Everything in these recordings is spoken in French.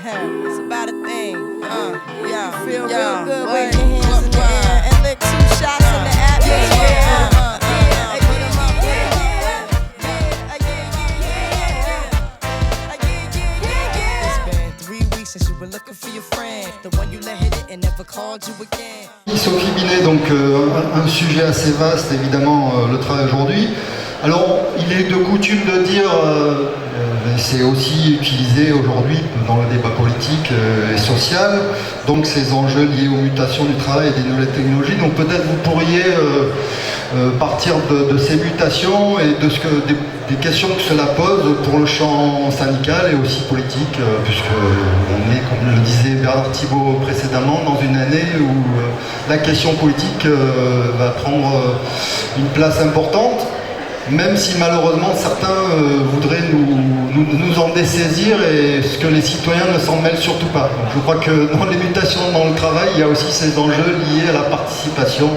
It's about a thing. Yeah. Feel real good. Wave your hands in the air and lick 2 shots in the atmosphere. Sophie Binet, donc un sujet assez vaste, évidemment, le travail aujourd'hui. Alors, il est de coutume de dire, c'est aussi utilisé aujourd'hui dans le débat politique et social, donc ces enjeux liés aux mutations du travail et des nouvelles technologies. Donc peut-être vous pourriez partir de ces mutations et de des questions que cela pose pour le champ syndical et aussi politique, puisque on est, comme le disait Bernard Thibault précédemment, dans une année où la question politique va prendre une place importante, même si malheureusement certains voudraient nous en dessaisir, et ce que les citoyens ne s'en mêlent surtout pas. Donc je crois que dans les mutations dans le travail, il y a aussi ces enjeux liés à la participation,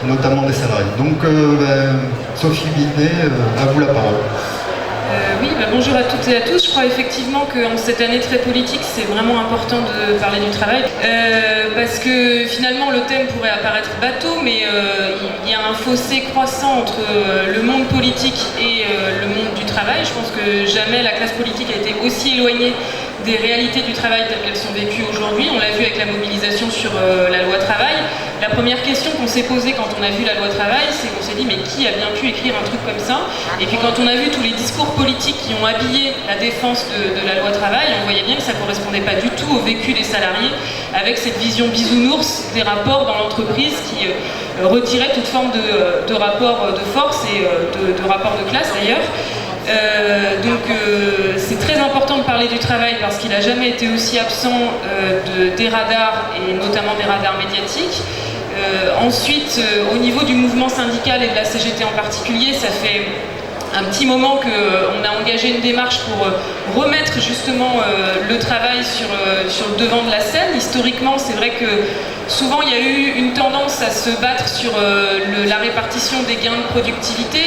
notamment des salariés. Donc Sophie Binet, à vous la parole. Bonjour à toutes et à tous. Je crois effectivement qu'en cette année très politique, c'est vraiment important de parler du travail, parce que finalement le thème pourrait apparaître bateau, mais il y a un fossé croissant entre le monde politique et le monde du travail. Je pense que jamais la classe politique a été aussi éloignée des réalités du travail telles qu'elles sont vécues aujourd'hui. On l'a vu avec la mobilisation sur la loi travail. La première question qu'on s'est posée quand on a vu la loi travail, c'est qu'on s'est dit mais qui a bien pu écrire un truc comme ça? Et puis quand on a vu tous les discours politiques qui ont habillé la défense de la loi travail, on voyait bien que ça ne correspondait pas du tout au vécu des salariés, avec cette vision bisounours des rapports dans l'entreprise qui retirait toute forme de rapport de force et de rapport de classe d'ailleurs. C'est très important de parler du travail parce qu'il n'a jamais été aussi absent des radars, et notamment des radars médiatiques. Ensuite, au niveau du mouvement syndical et de la CGT en particulier, ça fait un petit moment qu'on a engagé une démarche pour remettre justement le travail sur le devant de la scène. Historiquement, c'est vrai que souvent il y a eu une tendance à se battre sur la répartition des gains de productivité,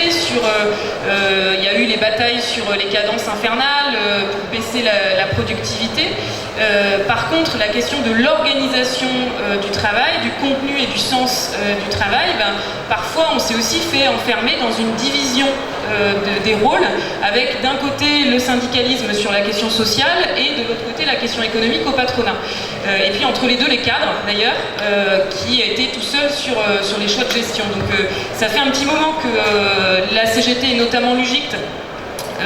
il y a eu les batailles sur les cadences infernales pour baisser la productivité. Par contre, la question de l'organisation du travail, du contenu et du sens du travail, parfois on s'est aussi fait enfermer dans une division des rôles, avec d'un côté le syndicalisme sur la question sociale et de l'autre côté la question économique au patronat. Et puis entre les deux, les cadres d'ailleurs, qui étaient tout seuls sur les choix de gestion. Donc ça fait un petit moment que la CGT et notamment l'UGICT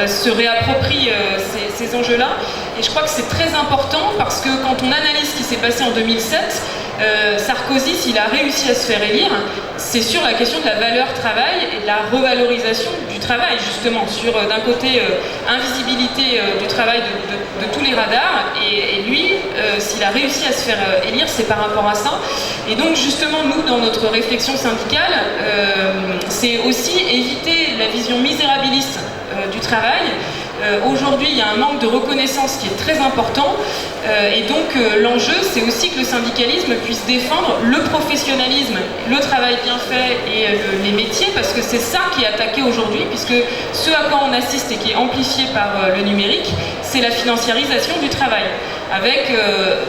se réapproprie ces enjeux-là. Et je crois que c'est très important parce que quand on analyse ce qui s'est passé en 2007, Sarkozy, s'il a réussi à se faire élire, c'est sur la question de la valeur travail et de la revalorisation du travail, justement, sur d'un côté invisibilité du travail de tous les radars, et lui, s'il a réussi à se faire élire, c'est par rapport à ça. Et donc justement, nous, dans notre réflexion syndicale, c'est aussi éviter la vision misérabiliste du travail. Aujourd'hui, il y a un manque de reconnaissance qui est très important, et donc l'enjeu, c'est aussi que le syndicalisme puisse défendre le professionnalisme, le travail bien fait et les métiers, parce que c'est ça qui est attaqué aujourd'hui, puisque ce à quoi on assiste et qui est amplifié par le numérique, c'est la financiarisation du travail. Avec,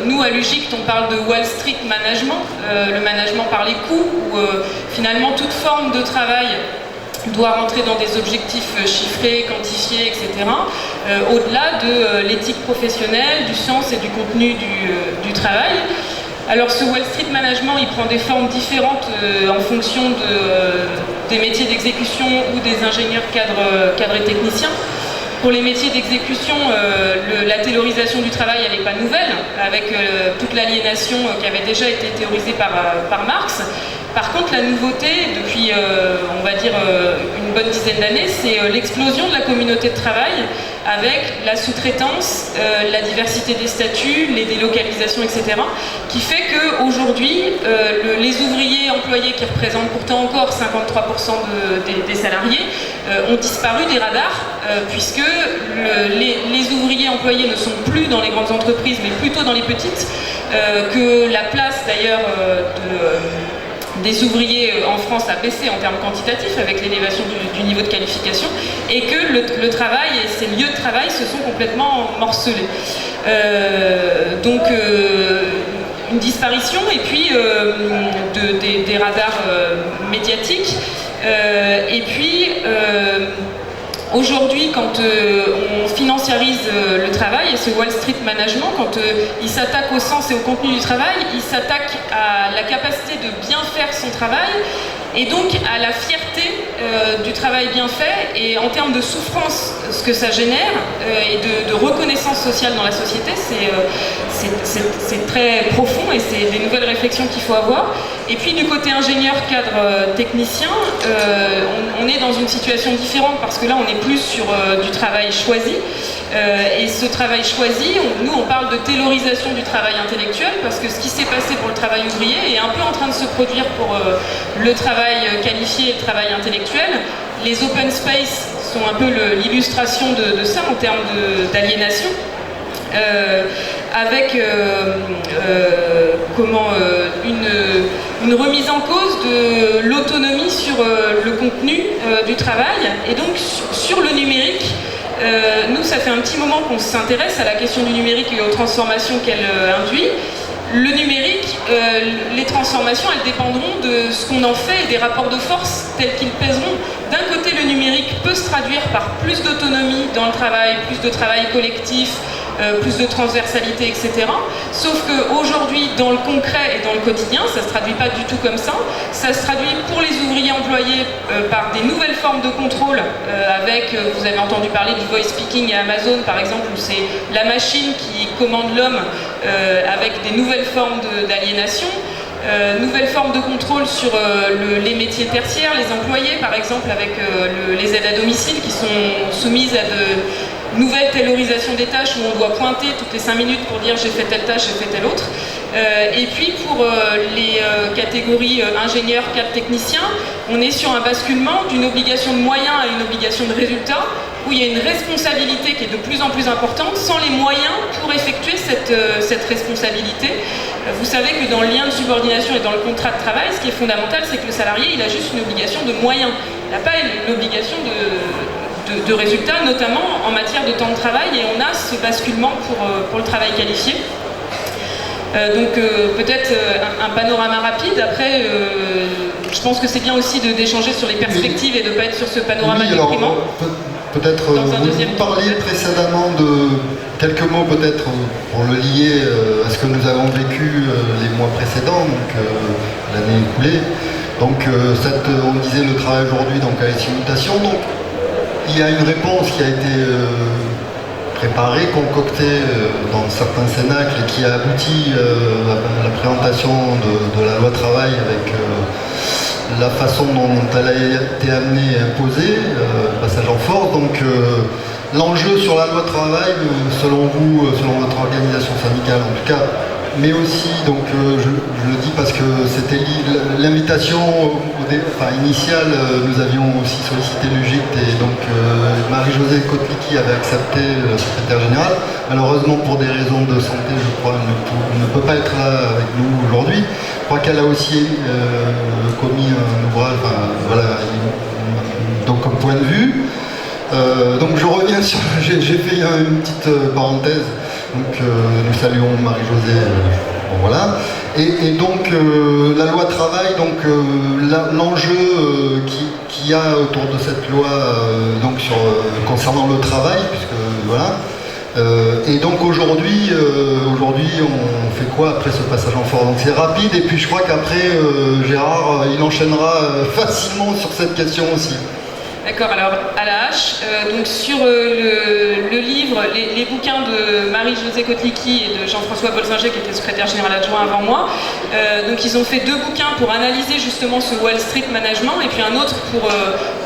nous à l'UGICT, on parle de Wall Street Management, le management par les coûts, où finalement toute forme de travail doit rentrer dans des objectifs chiffrés, quantifiés, etc. Au-delà de l'éthique professionnelle, du sens et du contenu du travail. Alors ce Wall Street Management, il prend des formes différentes en fonction des métiers d'exécution ou des ingénieurs cadres et techniciens. Pour les métiers d'exécution, la taylorisation du travail, elle n'est pas nouvelle, avec toute l'aliénation qui avait déjà été théorisée par Marx. Par contre, la nouveauté, depuis, on va dire, une bonne dizaine d'années, c'est l'explosion de la communauté de travail, avec la sous-traitance, la diversité des statuts, les délocalisations, etc., qui fait qu'aujourd'hui, les ouvriers employés, qui représentent pourtant encore 53% des salariés, ont disparu des radars, puisque les ouvriers employés ne sont plus dans les grandes entreprises, mais plutôt dans les petites, que la place d'ailleurs des ouvriers en France a baissé en termes quantitatifs avec l'élévation du niveau de qualification, et que le travail et ces lieux de travail se sont complètement morcelés. Donc une disparition et puis des radars médiatiques. Et puis aujourd'hui, quand on financiarise le travail et ce Wall Street Management, quand il s'attaque au sens et au contenu du travail, il s'attaque à la capacité de bien faire son travail et donc à la fierté du travail bien fait et en termes de souffrance, ce que ça génère et de reconnaissance sociale dans la société, c'est très profond et c'est des nouvelles réflexions qu'il faut avoir. Et puis du côté ingénieur, cadre, technicien, on est dans une situation différente parce que là on est plus sur du travail choisi. Et ce travail choisi, nous on parle de taylorisation du travail intellectuel parce que ce qui s'est passé pour le travail ouvrier est un peu en train de se produire pour le travail qualifié et le travail intellectuel. Les open space sont un peu l'illustration de ça en termes d'aliénation. Avec une remise en cause de l'autonomie sur le contenu du travail et donc sur le numérique. Nous, ça fait un petit moment qu'on s'intéresse à la question du numérique et aux transformations qu'elle induit. Le numérique, les transformations, elles dépendront de ce qu'on en fait et des rapports de force tels qu'ils pèseront. D'un côté, le numérique peut se traduire par plus d'autonomie dans le travail, plus de travail collectif, plus de transversalité, etc. Sauf qu'aujourd'hui, dans le concret et dans le quotidien, ça ne se traduit pas du tout comme ça. Ça se traduit pour les ouvriers employés par des nouvelles formes de contrôle avec, vous avez entendu parler du voice speaking à Amazon, par exemple, où c'est la machine qui commande l'homme avec des nouvelles formes d'aliénation. Nouvelles formes de contrôle sur les métiers tertiaires, les employés par exemple avec les aides à domicile qui sont soumises à de nouvelles taylorisations des tâches où on doit pointer toutes les 5 minutes pour dire j'ai fait telle tâche, j'ai fait telle autre. Et puis pour les catégories ingénieurs, cadres, techniciens, on est sur un basculement d'une obligation de moyens à une obligation de résultat où il y a une responsabilité qui est de plus en plus importante sans les moyens pour effectuer cette responsabilité. Vous savez que dans le lien de subordination et dans le contrat de travail, ce qui est fondamental, c'est que le salarié, il a juste une obligation de moyens. Il n'a pas l'obligation de résultats, notamment en matière de temps de travail, et on a ce basculement pour le travail qualifié. Donc peut-être un panorama rapide. Après, je pense que c'est bien aussi d'échanger sur les perspectives et de ne pas être sur ce panorama déprimant. Peut-être vous parliez précédemment de quelques mots peut-être pour le lier à ce que nous avons vécu les mois précédents, donc l'année écoulée. Donc on disait le travail aujourd'hui donc à la simultation. Donc il y a une réponse qui a été préparée, concoctée dans certains cénacles et qui a abouti à la présentation de la loi travail avec la façon dont elle a été amenée et imposée, passage en force. Donc l'enjeu sur la loi travail, selon vous, selon votre organisation syndicale en tout cas, mais aussi, donc je le dis parce que c'était l'invitation initiale, nous avions aussi sollicité l'UGICT et donc Marie-Josée Kotlicki avait accepté, le secrétaire général. Malheureusement pour des raisons de santé, je crois, ne peut pas être là avec nous aujourd'hui. Je crois qu'elle a aussi commis un ouvrage, donc comme point de vue. Donc je reviens sur, j'ai fait une petite parenthèse, donc nous saluons Marie-Josée, bon, voilà. Et donc la loi travail, donc l'enjeu qu'il y a autour de cette loi, donc concernant le travail, puisque voilà. Et donc aujourd'hui on fait quoi après ce passage en force? Donc c'est rapide et puis je crois qu'après Gérard il enchaînera facilement sur cette question aussi. D'accord, alors à la hache, donc sur le livre, les bouquins de Marie-Josée Kotlicki et de Jean-François Bolzinger qui était secrétaire général adjoint avant moi, donc ils ont fait 2 bouquins pour analyser justement ce Wall Street Management et puis un autre pour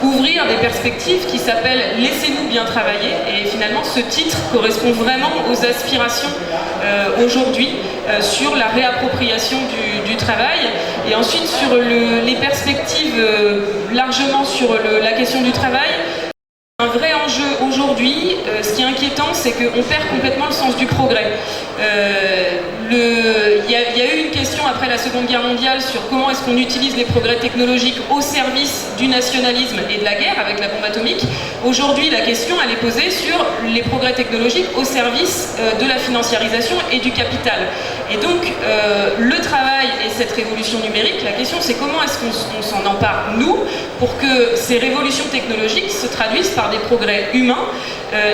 ouvrir des perspectives qui s'appelle « Laissez-nous bien travailler » et finalement ce titre correspond vraiment aux aspirations aujourd'hui sur la réappropriation du travail et ensuite sur les perspectives largement sur la question du travail. Un vrai enjeu aujourd'hui, ce qui est inquiétant, c'est qu'on perd complètement le sens du progrès. Il y a eu une question après la Seconde Guerre mondiale sur comment est-ce qu'on utilise les progrès technologiques au service du nationalisme et de la guerre avec la bombe atomique. Aujourd'hui, la question, elle est posée sur les progrès technologiques au service de la financiarisation et du capital. Et donc, le travail et cette révolution numérique, la question c'est comment est-ce qu'on s'en empare, nous, pour que ces révolutions technologiques se traduisent par des progrès humains.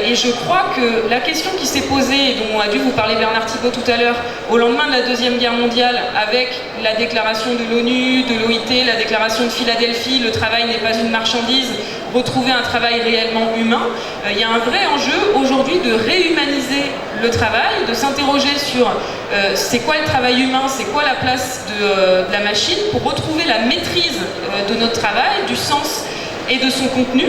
Et je crois que la question qui s'est posée, et dont a dû vous parler Bernard Thibault tout à l'heure, au lendemain de la Deuxième Guerre mondiale, avec la déclaration de l'ONU, de l'OIT, la déclaration de Philadelphie, le travail n'est pas une marchandise, retrouver un travail réellement humain, il y a un vrai enjeu aujourd'hui de réhumaniser le travail, de s'interroger sur c'est quoi le travail humain, c'est quoi la place de la machine, pour retrouver la maîtrise de notre travail, du sens et de son contenu.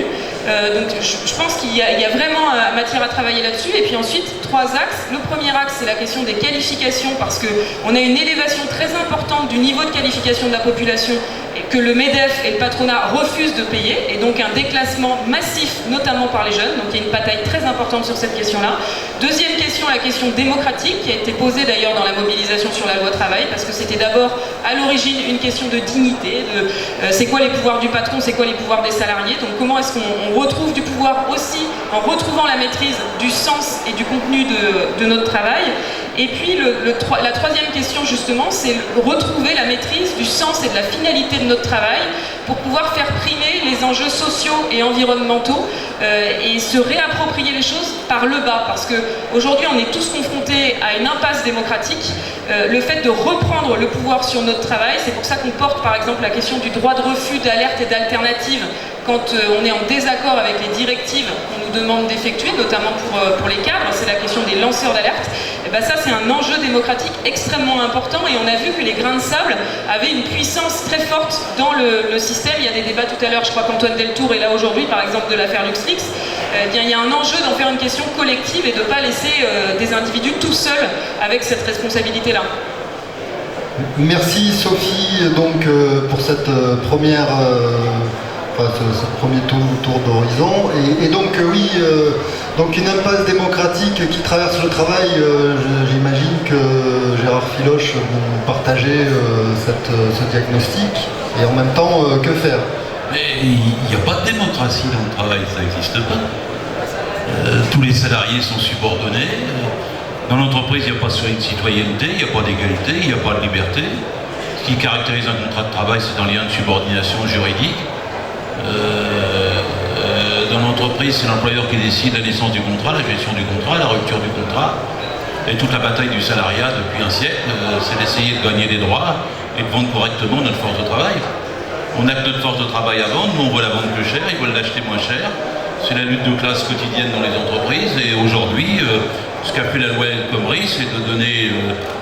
Donc je pense qu'il y a vraiment matière à travailler là-dessus. Et puis ensuite, 3 axes. Le premier axe, c'est la question des qualifications, parce qu'on a une élévation très importante du niveau de qualification de la population et que le MEDEF et le patronat refusent de payer, et donc un déclassement massif, notamment par les jeunes. Donc il y a une bataille très importante sur cette question-là. Deuxième question, la question démocratique, qui a été posée d'ailleurs dans la mobilisation sur la loi travail, parce que c'était d'abord à l'origine une question de dignité, de c'est quoi les pouvoirs du patron, c'est quoi les pouvoirs des salariés. Donc comment est-ce qu'on retrouve du pouvoir aussi en retrouvant la maîtrise du sens et du contenu de notre travail. Et puis la troisième question justement, c'est retrouver la maîtrise du sens et de la finalité de notre travail pour pouvoir faire primer les enjeux sociaux et environnementaux et se réapproprier les choses par le bas, parce qu'aujourd'hui on est tous confrontés à une impasse démocratique. Le fait de reprendre le pouvoir sur notre travail, c'est pour ça qu'on porte par exemple la question du droit de refus, d'alerte et d'alternative quand on est en désaccord avec les directives qu'on nous demande d'effectuer, notamment pour les cadres, c'est la question des lanceurs d'alerte. Et ben ça c'est un enjeu démocratique extrêmement important, et on a vu que les grains de sable avaient une puissance très forte dans le système. Il y a des débats tout à l'heure, je crois qu'Antoine Deltour est là aujourd'hui par exemple de l'affaire LuxLeaks. Eh bien il y a un enjeu d'en faire une question collective et de ne pas laisser des individus tout seuls avec cette responsabilité-là. Merci Sophie donc pour cette première ce premier tour d'horizon. Et donc oui, donc une impasse démocratique qui traverse le travail, j'imagine que Gérard Filoche, vous partagez ce diagnostic, et en même temps, que faire? Mais il n'y a pas de démocratie dans le travail, ça n'existe pas. Tous les salariés sont subordonnés. Dans l'entreprise, il n'y a pas de citoyenneté, il n'y a pas d'égalité, il n'y a pas de liberté. Ce qui caractérise un contrat de travail, c'est un lien de subordination juridique. Dans l'entreprise, c'est l'employeur qui décide la naissance du contrat, la gestion du contrat, la rupture du contrat. Et toute la bataille du salariat depuis un siècle, c'est d'essayer de gagner des droits et de vendre correctement notre force de travail. On a que notre force de travail à vendre, nous on veut la vendre plus cher, ils veulent l'acheter moins cher. C'est la lutte de classe quotidienne dans les entreprises, et aujourd'hui, ce qu'a fait la loi El Khomri, c'est de donner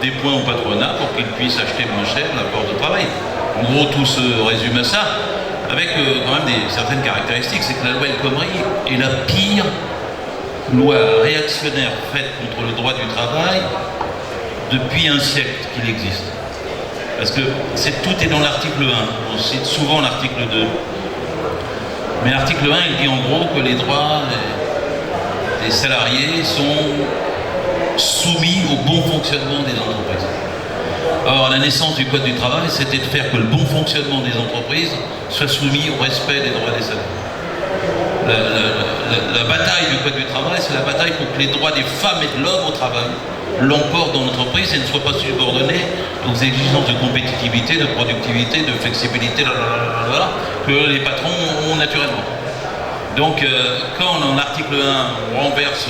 des points au patronat pour qu'il puisse acheter moins cher la force de travail. En gros, tout se résume à ça, avec quand même certaines caractéristiques. C'est que la loi El Khomri est la pire loi réactionnaire faite contre le droit du travail depuis un siècle qu'il existe. Parce que tout est dans l'article 1, on cite souvent l'article 2. Mais l'article 1, il dit en gros que les droits des salariés sont soumis au bon fonctionnement des entreprises. Or, la naissance du Code du travail, c'était de faire que le bon fonctionnement des entreprises soit soumis au respect des droits des salariés. La bataille du Code du travail, c'est la bataille pour que les droits des femmes et de l'homme au travail l'emportent dans l'entreprise et ne soient pas subordonnés aux exigences de compétitivité, de productivité, de flexibilité, que les patrons ont naturellement. Donc, quand dans l'article 1, on renverse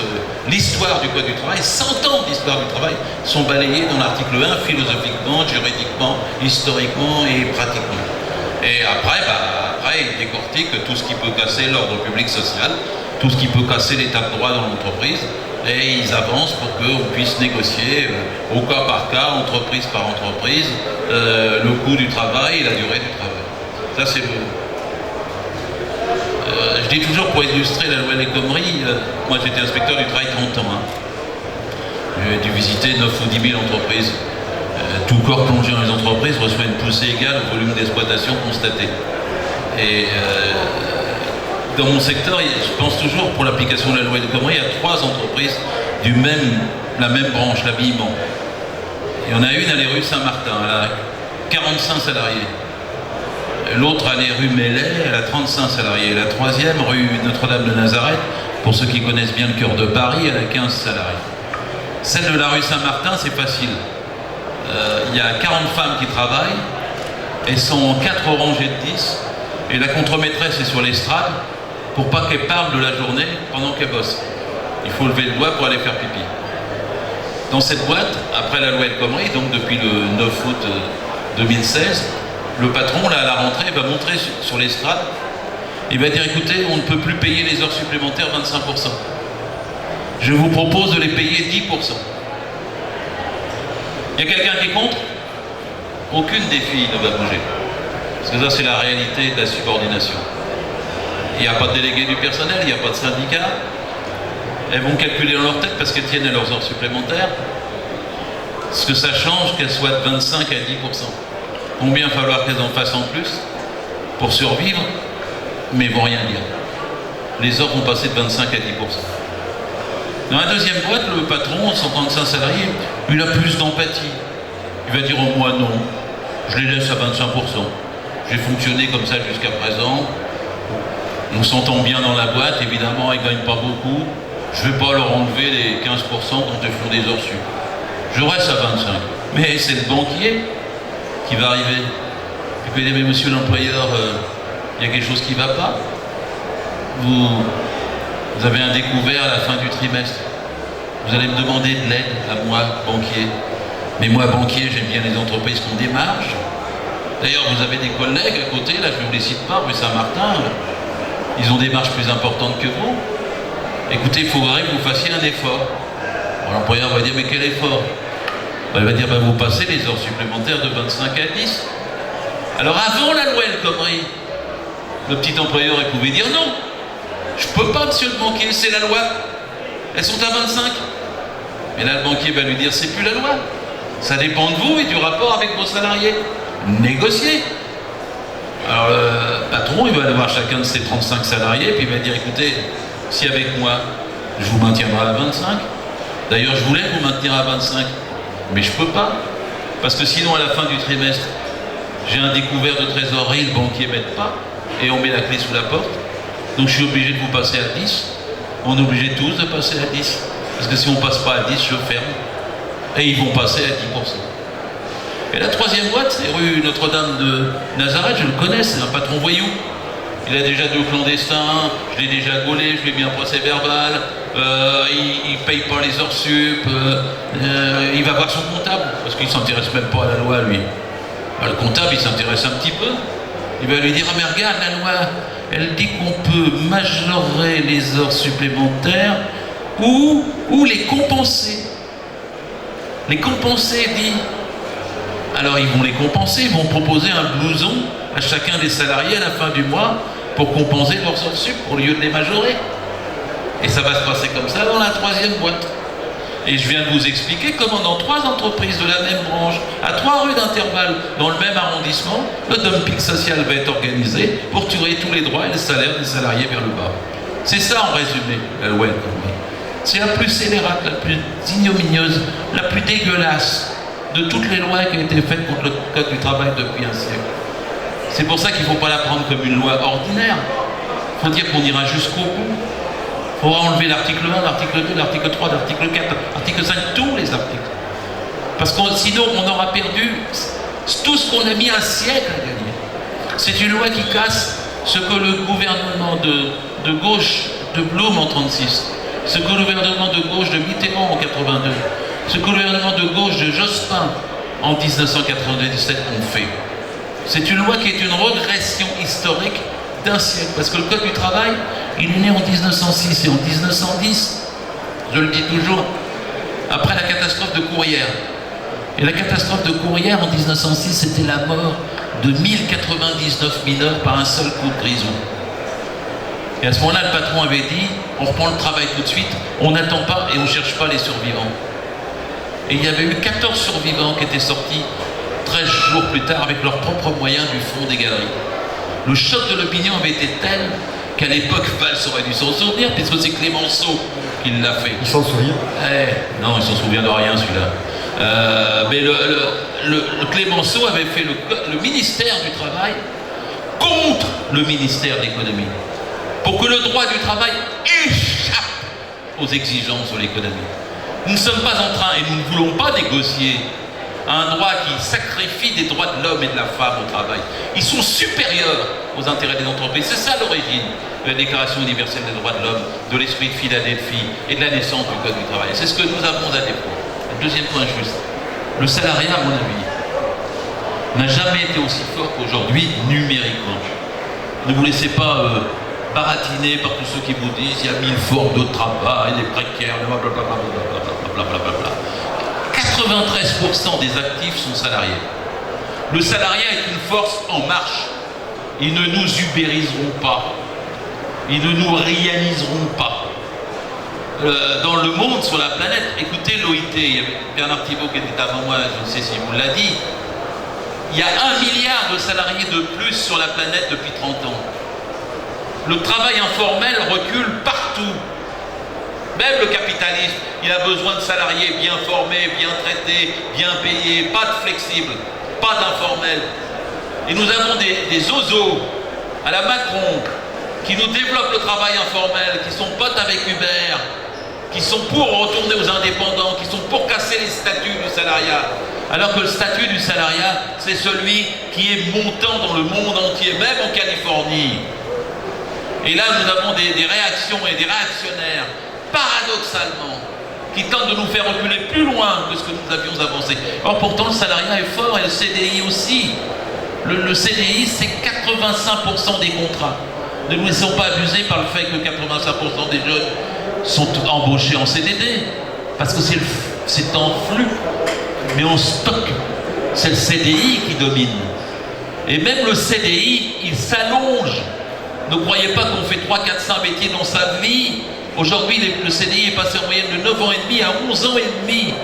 l'histoire du Code du travail, 100 ans d'histoire du travail sont balayés dans l'article 1, philosophiquement, juridiquement, historiquement et pratiquement. Et après, il décortique tout ce qui peut casser l'ordre public social, tout ce qui peut casser l'état de droit dans l'entreprise, et ils avancent pour qu'on puisse négocier au cas par cas, entreprise par entreprise, le coût du travail et la durée du travail. Ça, c'est je dis toujours, pour illustrer la loi El Khomri, moi j'étais inspecteur du travail 30 ans. J'ai dû visiter 9 ou 10 000 entreprises. Tout corps plongé dans les entreprises reçoit une poussée égale au volume d'exploitation constaté. Et dans mon secteur, je pense toujours, pour l'application de la loi El Khomri, il y a 3 entreprises la même branche, l'habillement. Il y en a une à les rues Saint-Martin, 45 salariés. L'autre allait rue Mellet, elle a 35 salariés. La troisième, rue Notre-Dame de Nazareth, pour ceux qui connaissent bien le cœur de Paris, elle a 15 salariés. Celle de la rue Saint-Martin, c'est facile. Il y a 40 femmes qui travaillent, elles sont en 4 rangées de 10, et la contremaîtresse est sur l'estrade pour pas qu'elle parle de la journée pendant qu'elle bosse. Il faut lever le doigt pour aller faire pipi. Dans cette boîte, après la loi El Khomri, donc depuis le 9 août 2016, le patron, là, à la rentrée, va montrer sur l'estrade, il va dire, écoutez, on ne peut plus payer les heures supplémentaires 25%. Je vous propose de les payer 10%. Il y a quelqu'un qui est contre? Aucune des filles ne va bouger. Parce que ça, c'est la réalité de la subordination. Il n'y a pas de délégué du personnel, il n'y a pas de syndicat. Elles vont calculer dans leur tête parce qu'elles tiennent à leurs heures supplémentaires. Ce que ça change, qu'elles soient de 25 à 10%. Combien il va falloir qu'elles en fassent en plus pour survivre, mais ils ne vont rien dire. Les heures vont passer de 25 à 10%. Dans la deuxième boîte, le patron, 135 salariés, il a plus d'empathie. Il va dire au moins non, je les laisse à 25%. J'ai fonctionné comme ça jusqu'à présent. Nous s'entend bien dans la boîte, évidemment, ils ne gagnent pas beaucoup. Je ne vais pas leur enlever les 15% quand ils font des heures sup. Je reste à 25. Mais c'est le banquier qui va arriver. Et puis il dit, mais monsieur l'employeur, il y a quelque chose qui ne va pas. Vous avez un découvert à la fin du trimestre. Vous allez me demander de l'aide à moi, banquier. Mais moi, banquier, j'aime bien les entreprises qui ont des marges. D'ailleurs, vous avez des collègues à côté, là, je ne vous les cite pas, rue Saint-Martin, ils ont des marges plus importantes que vous. Écoutez, il faudrait que vous fassiez un effort. Alors, l'employeur va dire, mais quel effort? Il va dire, vous passez les heures supplémentaires de 25 à 10. Alors, avant la loi El Khomri, le petit employeur, il pouvait dire non. Je ne peux pas, monsieur le banquier, c'est la loi. Elles sont à 25. Mais là, le banquier va lui dire, c'est plus la loi. Ça dépend de vous et du rapport avec vos salariés. Négocier. Alors, le patron, il va aller voir chacun de ses 35 salariés, puis il va dire, écoutez, si avec moi, je vous maintiendrai à 25. D'ailleurs, je voulais vous maintenir à 25. Mais je ne peux pas. Parce que sinon, à la fin du trimestre, j'ai un découvert de trésorerie, le banquier ne m'aide pas, et on met la clé sous la porte. Donc je suis obligé de vous passer à 10. On est obligé tous de passer à 10. Parce que si on ne passe pas à 10, je ferme. Et ils vont passer à 10%. Et la troisième boîte, c'est rue Notre-Dame de Nazareth, je le connais, c'est un patron voyou. Il a déjà 2 clandestins, je l'ai déjà gaulé, je lui ai mis un procès verbal, il ne paye pas les heures sup, il va voir son comptable, parce qu'il ne s'intéresse même pas à la loi, lui. Le comptable, il s'intéresse un petit peu. Il va lui dire, ah mais regarde, la loi, elle dit qu'on peut majorer les heures supplémentaires ou les compenser. Les compenser, dit. Alors ils vont les compenser, ils vont proposer un blouson à chacun des salariés à la fin du mois pour compenser leurs heures sup au lieu de les majorer. Et ça va se passer comme ça dans la troisième boîte. Et je viens de vous expliquer comment dans 3 entreprises de la même branche, à 3 rues d'intervalle, dans le même arrondissement, le dumping social va être organisé pour tirer tous les droits et les salaires des salariés vers le bas. C'est ça en résumé, la loi El Khomri. C'est la plus scélérate, la plus ignominieuse, la plus dégueulasse de toutes les lois qui ont été faites contre le Code du travail depuis un siècle. C'est pour ça qu'il ne faut pas la prendre comme une loi ordinaire. Il faut dire qu'on ira jusqu'au bout. Il faudra enlever l'article 1, l'article 2, l'article 3, l'article 4, l'article 5, tous les articles. Parce que sinon, on aura perdu tout ce qu'on a mis un siècle à gagner. C'est une loi qui casse ce que le gouvernement de gauche de Blum en 1936, ce que le gouvernement de gauche de Mitterrand en 1982, ce que le gouvernement de gauche de Jospin en 1997 ont fait. C'est une loi qui est une régression historique d'un siècle. Parce que le Code du travail, il est né en 1906 et en 1910, je le dis toujours, après la catastrophe de Courrières. Et la catastrophe de Courrières en 1906, c'était la mort de 1099 mineurs par un seul coup de grisou. Et à ce moment-là, le patron avait dit, on reprend le travail tout de suite, on n'attend pas et on ne cherche pas les survivants. Et il y avait eu 14 survivants qui étaient sortis 13 jours plus tard avec leurs propres moyens du fond des galeries. Le choc de l'opinion avait été tel qu'à l'époque, Valls aurait dû s'en souvenir, puisque c'est Clémenceau qui l'a fait. Il s'en souvient? Non, il s'en souvient de rien, celui-là. Mais le Clémenceau avait fait le ministère du Travail contre le ministère de l'Économie, pour que le droit du travail échappe aux exigences de l'économie. Nous ne sommes pas en train, et nous ne voulons pas négocier un droit qui sacrifie des droits de l'homme et de la femme au travail. Ils sont supérieurs aux intérêts des entreprises. C'est ça l'origine de la Déclaration universelle des droits de l'homme, de l'esprit de Philadelphie et de la naissance du Code du travail. C'est ce que nous avons à défendre. Le deuxième point juste, le salariat, à mon avis, n'a jamais été aussi fort qu'aujourd'hui numériquement. Ne vous laissez pas baratiner par tous ceux qui vous disent il y a 1000 formes de travail, les précaires, blablabla. 93% des actifs sont salariés. Le salariat est une force en marche. Ils ne nous ubériseront pas. Ils ne nous réaliseront pas. Dans le monde, sur la planète, écoutez l'OIT, il y avait Bernard Thibault qui était avant moi, je ne sais si vous l'a dit, il y a 1 milliard de salariés de plus sur la planète depuis 30 ans. Le travail informel recule partout. Même le capitalisme, il a besoin de salariés bien formés, bien traités, bien payés, pas de flexibles, pas d'informels. Et nous avons des zozos à la Macron qui nous développent le travail informel, qui sont potes avec Uber, qui sont pour retourner aux indépendants, qui sont pour casser les statuts du salariat. Alors que le statut du salariat, c'est celui qui est montant dans le monde entier, même en Californie. Et là, nous avons des réactions et des réactionnaires, paradoxalement, qui tentent de nous faire reculer plus loin que ce que nous avions avancé. Or, pourtant, le salariat est fort et le CDI aussi. Le CDI, c'est 85% des contrats. Ne nous laissons pas abuser par le fait que 85% des jeunes sont embauchés en CDD, parce que c'est en flux, mais en stock. C'est le CDI qui domine. Et même le CDI, il s'allonge. Ne croyez pas qu'on fait 3, 4, 5 métiers dans sa vie. Aujourd'hui, le CDI est passé en moyenne de 9 ans et demi à 11 ans et demi.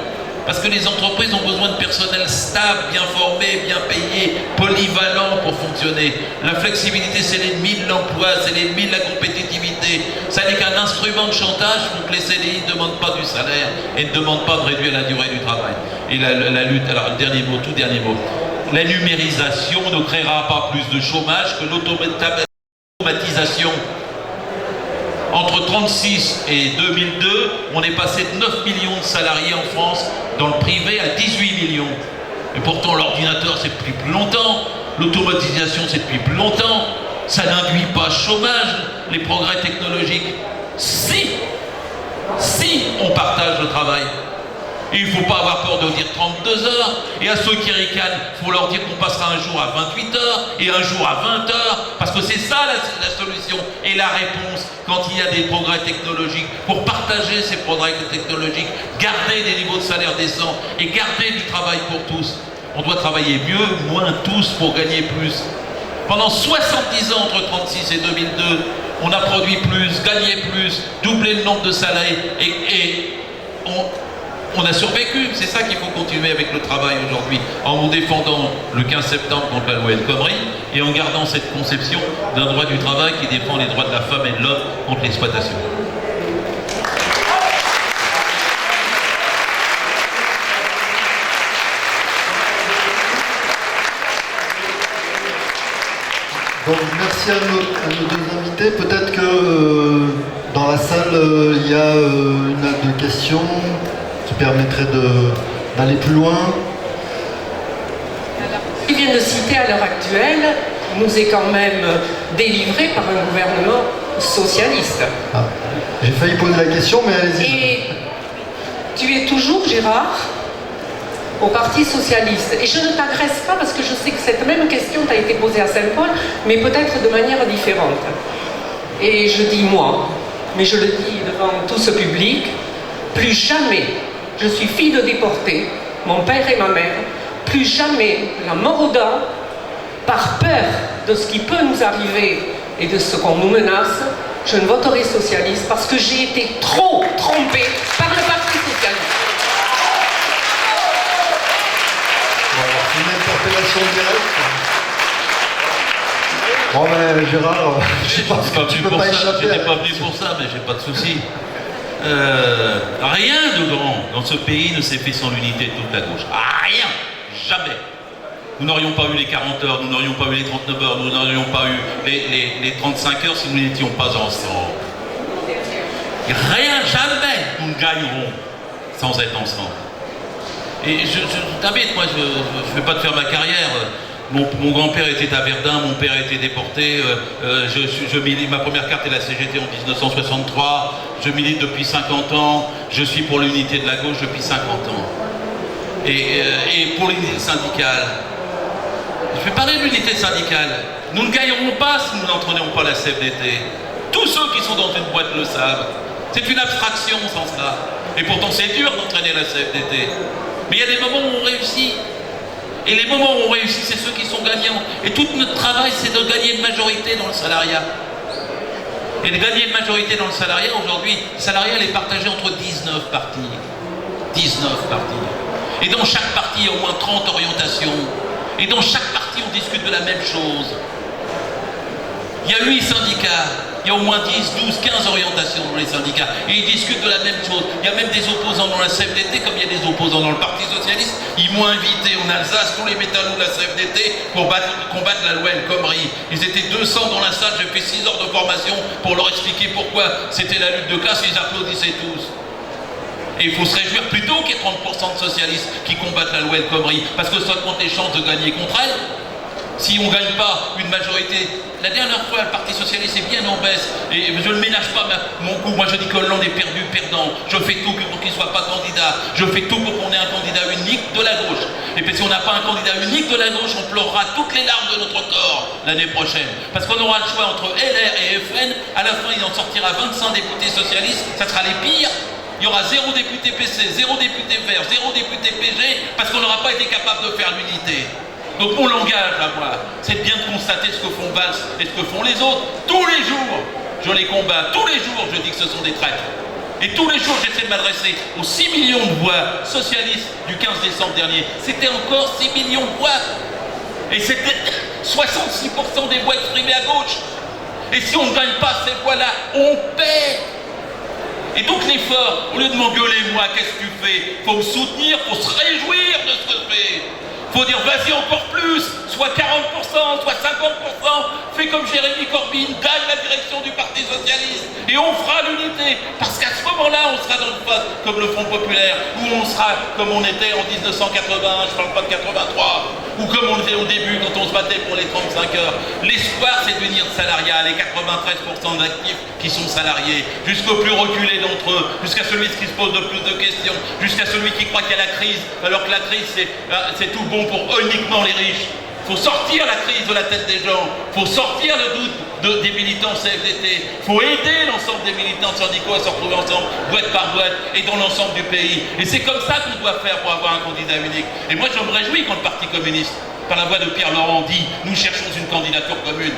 Parce que les entreprises ont besoin de personnel stable, bien formé, bien payé, polyvalent pour fonctionner. La flexibilité, c'est l'ennemi de l'emploi, c'est l'ennemi de la compétitivité. Ça n'est qu'un instrument de chantage pour que les CDI ne demandent pas du salaire et ne demandent pas de réduire la durée du travail. Et la lutte, alors le dernier mot, tout dernier mot. La numérisation ne créera pas plus de chômage que l'automatisation. Entre 1936 et 2002, on est passé de 9 millions de salariés en France dans le privé à 18 millions. Et pourtant, l'ordinateur, c'est depuis plus longtemps. L'automatisation, c'est depuis plus longtemps. Ça n'induit pas chômage, les progrès technologiques. Si on partage le travail. Et il ne faut pas avoir peur de dire 32 heures. Et à ceux qui ricanent, il faut leur dire qu'on passera un jour à 28 heures et un jour à 20 heures. Parce que c'est ça la solution et la réponse quand il y a des progrès technologiques. Pour partager ces progrès technologiques, garder des niveaux de salaire décents et garder du travail pour tous. On doit travailler mieux, moins tous pour gagner plus. Pendant 70 ans, entre 1936 et 2002, on a produit plus, gagné plus, doublé le nombre de salariés et on a survécu. C'est ça qu'il faut continuer avec le travail aujourd'hui, en défendant le 15 septembre contre la loi El Khomri et en gardant cette conception d'un droit du travail qui défend les droits de la femme et de l'homme contre l'exploitation. Donc merci à nos deux invités. Peut-être que dans la salle, il y a une ou deux questions qui permettraient d'aller plus loin. Ce qu'il vient de citer à l'heure actuelle nous est quand même délivré par un gouvernement socialiste. Ah, j'ai failli poser la question, mais allez-y. Et tu es toujours, Gérard, au Parti Socialiste. Et je ne t'agresse pas parce que je sais que cette même question t'a été posée à Saint-Paul, mais peut-être de manière différente. Et je dis moi, mais je le dis devant tout ce public, plus jamais, je suis fille de déportés, mon père et ma mère, plus jamais la mort aux dents, par peur de ce qui peut nous arriver et de ce qu'on nous menace, je ne voterai socialiste parce que j'ai été trop trompée par le Parti Socialiste. Une interpellation directe. Bon ben Gérard, je pense que tu peux pas échapper. J'étais pas venu pour ça, mais j'ai pas de souci. Rien de grand dans ce pays ne s'est fait sans l'unité de toute la gauche. Rien, jamais. Nous n'aurions pas eu les 40 heures, nous n'aurions pas eu les 39 heures, nous n'aurions pas eu les 35 heures si nous n'étions pas ensemble. Rien, jamais, nous ne gagnerons sans être ensemble. Et je t'invite, moi, je ne vais pas te faire ma carrière. Mon grand-père était à Verdun, mon père a été déporté. Ma première carte est la CGT en 1963. Je milite depuis 50 ans. Je suis pour l'unité de la gauche depuis 50 ans. Et pour l'unité syndicale. Je vais parler de l'unité syndicale. Nous ne gagnerons pas si nous n'entraînons pas la CFDT. Tous ceux qui sont dans une boîte le savent. C'est une abstraction sans ça. Et pourtant c'est dur d'entraîner la CFDT. Mais il y a des moments où on réussit. Et les moments où on réussit, c'est ceux qui sont gagnants. Et tout notre travail, c'est de gagner une majorité dans le salariat. Et de gagner une majorité dans le salariat, aujourd'hui, le salariat est partagé entre 19 partis. 19 partis. Et dans chaque parti, il y a au moins 30 orientations. Et dans chaque parti, on discute de la même chose. Il y a 8 syndicats. Il y a au moins 10, 12, 15 orientations dans les syndicats. Et ils discutent de la même chose. Il y a même des opposants dans la CFDT, comme il y a des opposants dans le Parti Socialiste. Ils m'ont invité en Alsace, tous les métallos de la CFDT, pour combattre la loi El Khomri. Ils étaient 200 dans la salle, j'ai fait 6 heures de formation pour leur expliquer pourquoi c'était la lutte de classe, et ils applaudissaient tous. Et il faut se réjouir plutôt qu'il y ait 30% de socialistes qui combattent la loi El Khomri, parce que ça compte les chances de gagner contre elle. Si on ne gagne pas une majorité, la dernière fois, le Parti Socialiste est bien en baisse, et je ne ménage pas mon coup. Moi, je dis que Hollande est perdu, perdant. Je fais tout pour qu'il ne soit pas candidat. Je fais tout pour qu'on ait un candidat unique de la gauche. Et puis, si on n'a pas un candidat unique de la gauche, on pleurera toutes les larmes de notre corps l'année prochaine. Parce qu'on aura le choix entre LR et FN. À la fin, il en sortira 25 députés socialistes. Ça sera les pires. Il y aura 0 député PC, 0 député Vert, 0 député PG, parce qu'on n'aura pas été capable de faire l'unité. Donc mon langage à moi, c'est bien de constater ce que font Valls et ce que font les autres. Tous les jours, je les combats. Tous les jours, je dis que ce sont des traîtres. Et tous les jours, j'essaie de m'adresser aux 6 millions de voix socialistes du 15 décembre dernier. C'était encore 6 millions de voix. Et c'était 66% des voix exprimées à gauche. Et si on ne gagne pas ces voix-là, on perd. Et donc l'effort, au lieu de m'engueuler, moi, qu'est-ce que tu fais? Faut me soutenir, faut se réjouir de ce que je fais. Faut dire, vas-y encore plus, soit 40%, soit 50%, fais comme Jérémy Corbyn, gagne la direction du Parti Socialiste, et on fera l'unité. Parce qu'à ce moment-là, on sera dans le vote comme le Front Populaire, ou on sera comme on était en 1980, je parle pas de 83, ou comme on était au début quand on se battait pour les 35 heures. L'espoir, c'est de venir de salariat, les 93% d'actifs qui sont salariés, jusqu'au plus reculé d'entre eux, jusqu'à celui qui se pose de plus de questions, jusqu'à celui qui croit qu'il y a la crise, alors que la crise, c'est tout bon pour uniquement les riches. Il faut sortir la crise de la tête des gens, il faut sortir le doute des militants CFDT, il faut aider l'ensemble des militants syndicaux à se retrouver ensemble, boîte par boîte, et dans l'ensemble du pays. Et c'est comme ça qu'on doit faire pour avoir un candidat unique. Et moi je me réjouis quand le Parti communiste, par la voix de Pierre Laurent, dit « Nous cherchons une candidature commune ».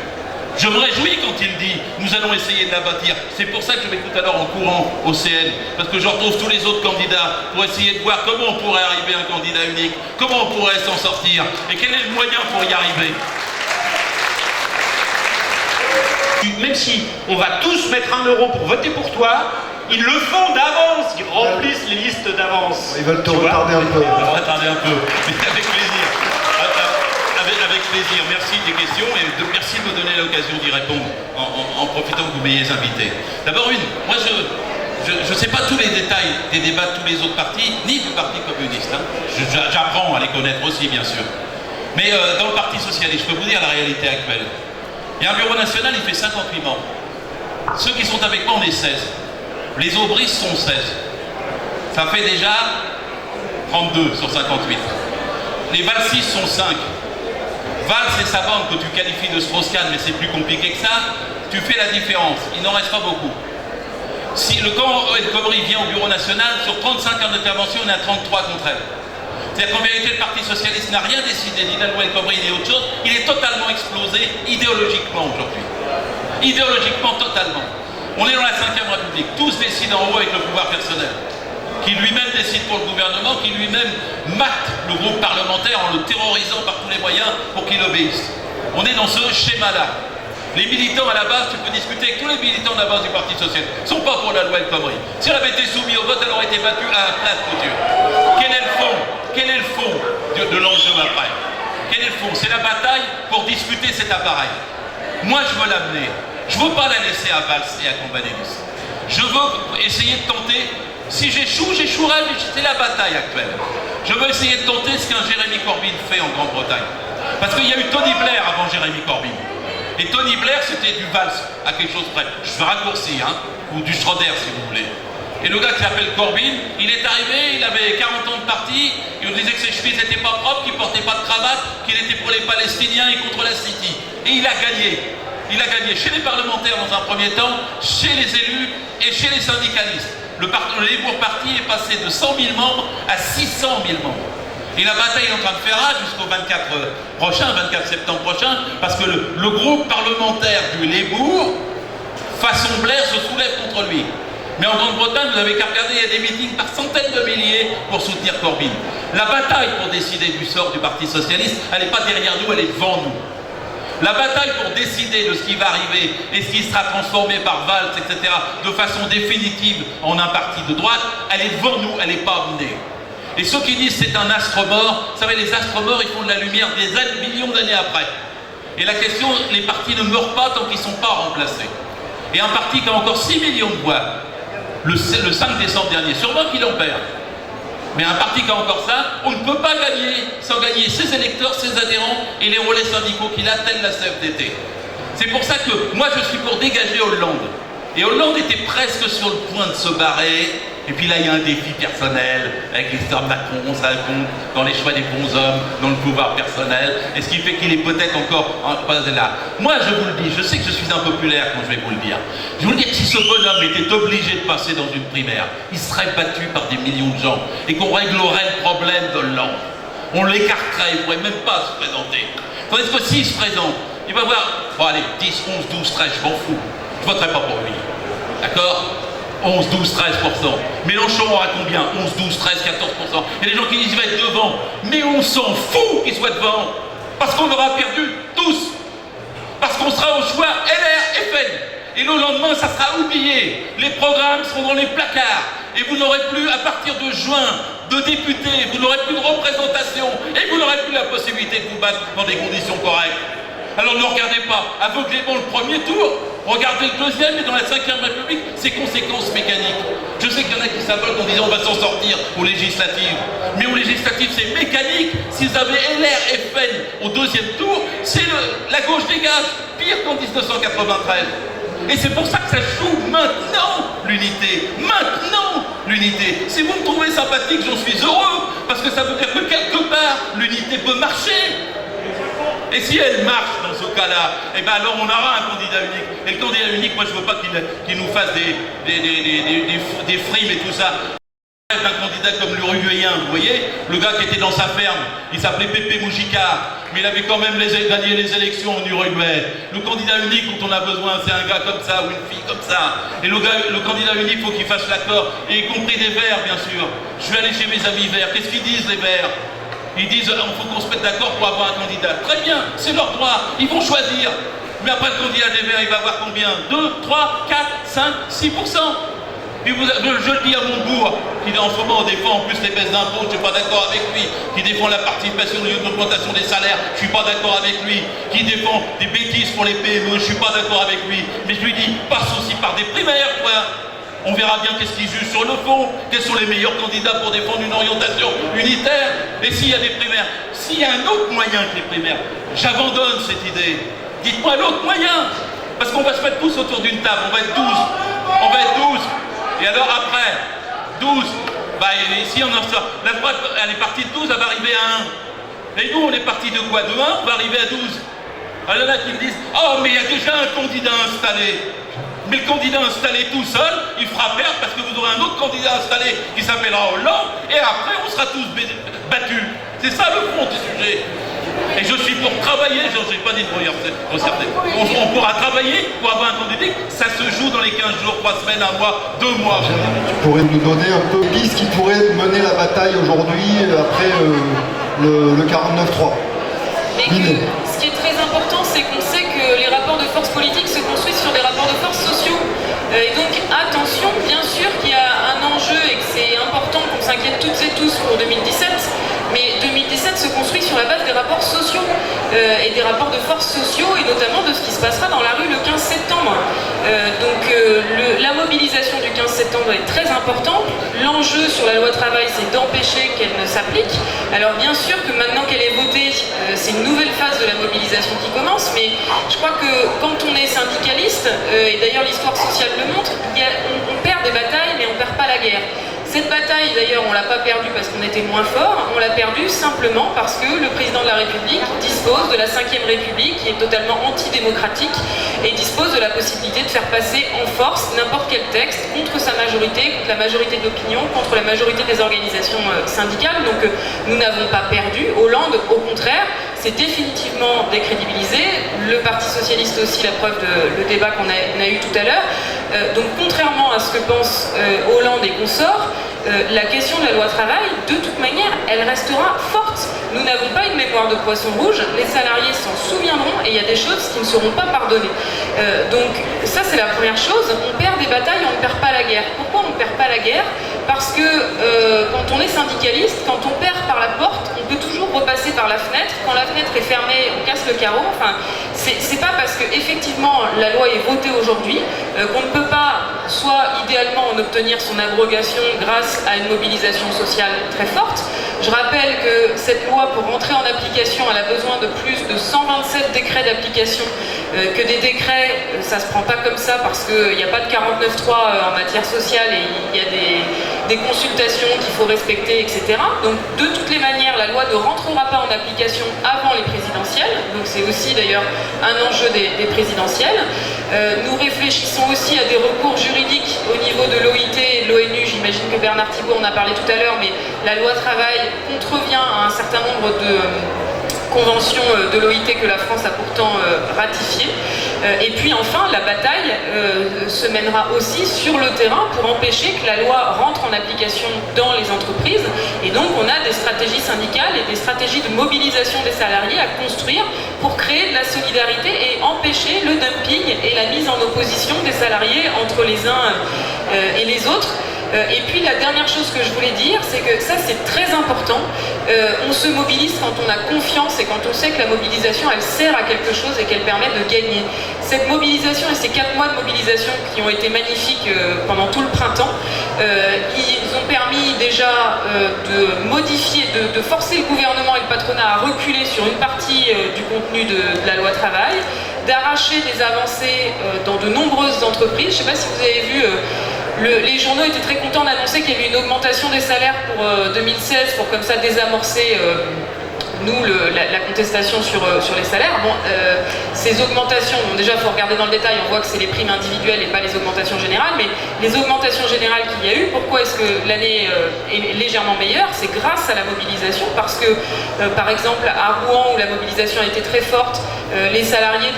Je me réjouis quand il dit « Nous allons essayer de la bâtir ». C'est pour ça que je vais tout à l'heure en courant au CN, parce que je retrouve tous les autres candidats pour essayer de voir comment on pourrait arriver à un candidat unique, comment on pourrait s'en sortir, et quel est le moyen pour y arriver. Même si on va tous mettre 1 euro pour voter pour toi, ils le font d'avance, ils remplissent les listes d'avance. Ils veulent te retarder un peu. On va retarder un peu, mais avec plaisir. Avec plaisir, merci des questions et merci de me donner l'occasion d'y répondre en profitant que vous m'ayez invité. D'abord moi je ne sais pas tous les détails des débats de tous les autres partis, ni du Parti communiste. Hein. J'apprends à les connaître aussi, bien sûr. Mais dans le Parti socialiste, je peux vous dire la réalité actuelle. Il y a un bureau national, il fait 58 membres. Ceux qui sont avec moi, on est 16. Les Aubry sont 16. Ça fait déjà 32 sur 58. Les Valsis sont 5. Valls et sa bande que tu qualifies de Strauss-Kahn, mais c'est plus compliqué que ça, tu fais la différence. Il n'en reste pas beaucoup. Si le camp El Khomri vient au bureau national, sur 35 ans d'intervention, on a 33 contre elle. C'est-à-dire qu'en vérité, le Parti Socialiste n'a rien décidé, ni la loi El Khomri, ni autre chose. Il est totalement explosé idéologiquement aujourd'hui. Idéologiquement, totalement. On est dans la 5e République. Tous décident en haut avec le pouvoir personnel. Qui lui-même décide pour le gouvernement, qui lui-même mate le groupe parlementaire en le terrorisant par tous les moyens pour qu'il obéisse. On est dans ce schéma-là. Les militants à la base, tu peux discuter avec tous les militants de la base du Parti Socialiste. Ils ne sont pas pour la loi El Khomri. Si elle avait été soumise au vote, elle aurait été battue à un plat de couture. Quel est le fond? Quel est le fond de l'enjeu après? Quel est le fond? C'est la bataille pour discuter cet appareil. Moi, je veux l'amener. Je ne veux pas la laisser à Valls et à Combadélis. Je veux essayer de tenter. Si j'échoue, j'échouerai, mais c'est la bataille actuelle. Je veux essayer de tenter ce qu'un Jérémy Corbyn fait en Grande-Bretagne. Parce qu'il y a eu Tony Blair avant Jérémy Corbyn. Et Tony Blair, c'était du Valls à quelque chose près. Je fais raccourci, hein, ou du Schroeder, si vous voulez. Et le gars qui s'appelle Corbyn, il est arrivé, il avait 40 ans de parti, il nous disait que ses chemises n'étaient pas propres, qu'il ne portait pas de cravate, qu'il était pour les Palestiniens et contre la City. Et il a gagné. Il a gagné chez les parlementaires dans un premier temps, chez les élus et chez les syndicalistes. Le Labour Party est passé de 100 000 membres à 600 000 membres. Et la bataille est en train de faire rage jusqu'au 24 septembre prochain, parce que le groupe parlementaire du Labour, façon Blair, se soulève contre lui. Mais en Grande-Bretagne, vous n'avez qu'à regarder, il y a des meetings par centaines de milliers pour soutenir Corbyn. La bataille pour décider du sort du Parti Socialiste, elle n'est pas derrière nous, elle est devant nous. La bataille pour décider de ce qui va arriver et ce qui sera transformé par Valls, etc., de façon définitive en un parti de droite, elle est devant nous, elle n'est pas menée. Et ceux qui disent c'est un astre mort, vous savez, les astres morts, ils font de la lumière des millions d'années après. Et la question, les partis ne meurent pas tant qu'ils ne sont pas remplacés. Et un parti qui a encore 6 millions de voix, le 5 décembre dernier, sûrement qu'il en perd. Mais un parti qui a encore ça, on ne peut pas gagner sans gagner ses électeurs, ses adhérents et les relais syndicaux qu'il a, tels la CFDT. C'est pour ça que moi je suis pour dégager Hollande. Et Hollande était presque sur le point de se barrer. Et puis là il y a un défi personnel avec l'histoire de Macron, ça compte dans les choix des bons hommes, dans le pouvoir personnel. Et ce qui fait qu'il est peut-être encore pas là. Moi je vous le dis, je sais que je suis impopulaire quand je vais vous le dire. Je vous le dis que si ce bonhomme était obligé de passer dans une primaire, il serait battu par des millions de gens et qu'on réglerait le problème d'Hollande. On l'écarterait, il ne pourrait même pas se présenter. Tandis que s'il se présente, il va voir, bon allez, 10, 11, 12, 13, je m'en fous. Je ne voterai pas pour lui. D'accord ? 11, 12, 13%. Mélenchon aura combien? 11, 12, 13, 14%. Il y a des gens qui disent qu'il va être devant. Mais on s'en fout qu'il soit devant. Parce qu'on aura perdu tous. Parce qu'on sera au choix LR et FN. Et le lendemain, ça sera oublié. Les programmes seront dans les placards. Et vous n'aurez plus, à partir de juin, de députés. Vous n'aurez plus de représentation. Et vous n'aurez plus la possibilité de vous battre dans des conditions correctes. Alors ne regardez pas aveuglément le premier tour, regardez le deuxième et dans la 5e République, ces conséquences mécaniques. Je sais qu'il y en a qui s'abolent en disant on va s'en sortir aux législatives. Mais aux législatives c'est mécanique. Si vous avez LR et FN au deuxième tour, c'est la gauche dégage, pire qu'en 1993. Et c'est pour ça que ça joue maintenant l'unité. Maintenant l'unité. Si vous me trouvez sympathique, j'en suis heureux, parce que ça veut dire que quelque part l'unité peut marcher. Et si elle marche dans ce cas-là, eh ben alors on aura un candidat unique. Et le candidat unique, moi je ne veux pas qu'il nous fasse des frimes et tout ça. Un candidat comme l'Uruguayen, vous voyez, le gars qui était dans sa ferme, il s'appelait Pepe Mujica, mais il avait quand même gagné les élections en Uruguay. Le candidat unique, quand on a besoin, c'est un gars comme ça ou une fille comme ça. Et le candidat unique, il faut qu'il fasse l'accord, et y compris des Verts, bien sûr. Je suis allé chez mes amis Verts. Qu'est-ce qu'ils disent, les Verts? Ils disent il faut qu'on se mette d'accord pour avoir un candidat. Très bien, c'est leur droit, ils vont choisir. Mais après le candidat des Verts, il va avoir combien? 2, 3, 4, 5, 6%. Puis je le dis à Montebourg, qui en ce moment défend en plus les baisses d'impôts, je ne suis pas d'accord avec lui, qui défend la participation au lieu de l'augmentation des salaires, je ne suis pas d'accord avec lui, qui défend des bêtises pour les PME, je ne suis pas d'accord avec lui. Mais je lui dis, passe aussi par des primaires, quoi. On verra bien qu'est-ce qu'ils jugent sur le fond, quels sont les meilleurs candidats pour défendre une orientation unitaire. Et s'il y a des primaires, s'il y a un autre moyen que les primaires, j'abandonne cette idée. Dites-moi l'autre moyen. Parce qu'on va se mettre tous autour d'une table, on va être 12. On va être 12. Et alors après, 12, bah ici on en sort. La droite, elle est partie de 12, elle va arriver à 1. Et nous, on est parti de quoi? De 1, on va arriver à 12. Alors il y en a qui me disent, oh mais il y a déjà un candidat installé. Mais le candidat installé tout seul, il fera perdre parce que vous aurez un autre candidat installé qui s'appellera Hollande, et après on sera tous battus. C'est ça le fond du sujet. Et je suis pour travailler, je n'ai pas dit de concerter. On pourra travailler pour avoir un candidat, ça se joue dans les 15 jours, 3 semaines, 1 mois, 2 mois. Tu pourrais nous donner un peu qui pourrait mener la bataille aujourd'hui après le 49-3? Ce qui est très important, c'est qu'on sait que les rapports de force politique se construisent sur des rapports de force sociaux. Et donc attention, bien sûr qu'il y a un enjeu et que c'est important qu'on s'inquiète toutes et tous pour 2017, mais 2017 se construit sur la base des rapports sociaux et des rapports de force sociaux, et notamment de ce qui se passera dans la rue le 15 septembre. La mobilisation du 15 septembre est très importante. L'enjeu sur la loi travail, c'est d'empêcher qu'elle ne s'applique. Alors bien sûr que maintenant qu'elle est votée, c'est une nouvelle phase de la mobilisation qui commence, mais je crois que quand on est syndicaliste, et d'ailleurs l'histoire sociale le montre, on perd des batailles, mais on ne perd pas la guerre. Cette bataille, d'ailleurs, on ne l'a pas perdue parce qu'on était moins fort, on l'a perdue simplement parce que le président de la République dispose de la 5e République, qui est totalement antidémocratique, et dispose de la possibilité de faire passer en force n'importe quel texte contre sa majorité, contre la majorité de l'opinion, contre la majorité des organisations syndicales. Donc nous n'avons pas perdu. Hollande, au contraire, s'est définitivement décrédibilisé. Le Parti Socialiste aussi, la preuve de le débat qu'on a eu tout à l'heure. Donc contrairement à ce que pensent Hollande et consorts, la question de la loi travail, de toute manière, elle restera forte. Nous n'avons pas une mémoire de poisson rouge, les salariés s'en souviendront et il y a des choses qui ne seront pas pardonnées. Donc ça, c'est la première chose. On perd des batailles, on ne perd pas la guerre. Pourquoi on ne perd pas la guerre? Parce que quand on est syndicaliste, quand on perd par la porte, on peut toujours repasser par la fenêtre. Quand la fenêtre est fermée, on casse le carreau. Enfin, c'est pas parce que effectivement la loi est votée aujourd'hui qu'on ne peut pas, soit idéalement en obtenir son abrogation grâce à une mobilisation sociale très forte. Je rappelle que cette loi, pour rentrer en application, elle a besoin de plus de 127 décrets d'application, que des décrets, ça se prend pas comme ça parce qu'il n'y a pas de 49.3 en matière sociale et il y a des consultations qu'il faut respecter, etc. Donc de toutes les manières, la loi ne rentrera pas en application avant les présidentielles, donc c'est aussi d'ailleurs un enjeu des présidentielles. Nous réfléchissons aussi à des recours juridiques au niveau de l'OIT et de l'ONU. J'imagine que Bernard Thibault en a parlé tout à l'heure, mais la loi travail contrevient à un certain nombre de conventions de l'OIT que la France a pourtant ratifiées. Et puis enfin, la bataille se mènera aussi sur le terrain pour empêcher que la loi rentre en application dans les entreprises. Et donc on a des stratégies syndicales et des stratégies de mobilisation des salariés à construire pour créer de la solidarité et empêcher le dumping et la mise en opposition des salariés entre les uns et les autres. Et puis la dernière chose que je voulais dire, c'est que ça c'est très important, on se mobilise quand on a confiance et quand on sait que la mobilisation elle sert à quelque chose et qu'elle permet de gagner. Cette mobilisation et ces 4 mois de mobilisation qui ont été magnifiques pendant tout le printemps, ils ont permis déjà de modifier, de forcer le gouvernement et le patronat à reculer sur une partie du contenu de la loi travail, d'arracher des avancées dans de nombreuses entreprises. Je ne sais pas si vous avez vu... les journaux étaient très contents d'annoncer qu'il y avait une augmentation des salaires pour 2016 pour comme ça désamorcer la contestation sur les salaires. Bon, ces augmentations, bon, déjà il faut regarder dans le détail, on voit que c'est les primes individuelles et pas les augmentations générales, mais les augmentations générales qu'il y a eu, pourquoi est-ce que l'année est légèrement meilleure? C'est grâce à la mobilisation, parce que par exemple à Rouen où la mobilisation a été très forte, les salariés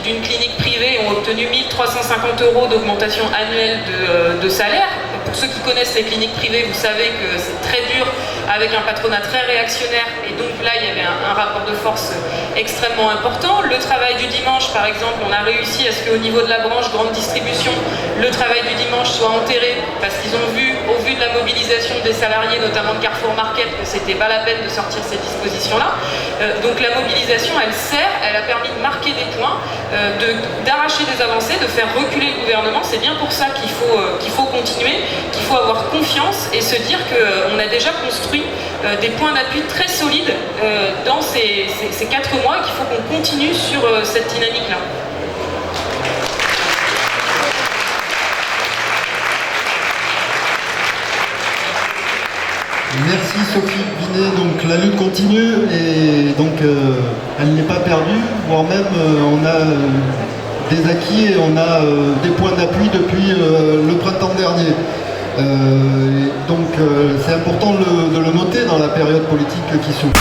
d'une clinique privée ont obtenu 1 350 € d'augmentation annuelle de salaire. Pour ceux qui connaissent les cliniques privées, vous savez que c'est très dur avec un patronat très réactionnaire, et donc là il y avait un rapport de force extrêmement important. Le travail du dimanche par exemple, on a réussi à ce qu'au niveau de la branche grande distribution, le travail du dimanche soit enterré, parce qu'ils ont vu, au vu de la mobilisation des salariés, notamment de Carrefour Market, que c'était pas la peine de sortir ces dispositions-là. Donc la mobilisation elle sert, elle a permis de marquer des points, d'arracher des avancées, de faire reculer le gouvernement. C'est bien pour ça qu'il faut continuer, qu'il faut avoir confiance et se dire qu'on a déjà construit des points d'appui très solides dans ces 4 mois, et qu'il faut qu'on continue sur cette dynamique-là. Merci Sophie Binet. Donc la lutte continue et donc elle n'est pas perdue, voire même on a des acquis et on a des points d'appui depuis le printemps dernier. Donc c'est important de le noter dans la période politique qui s'ouvre.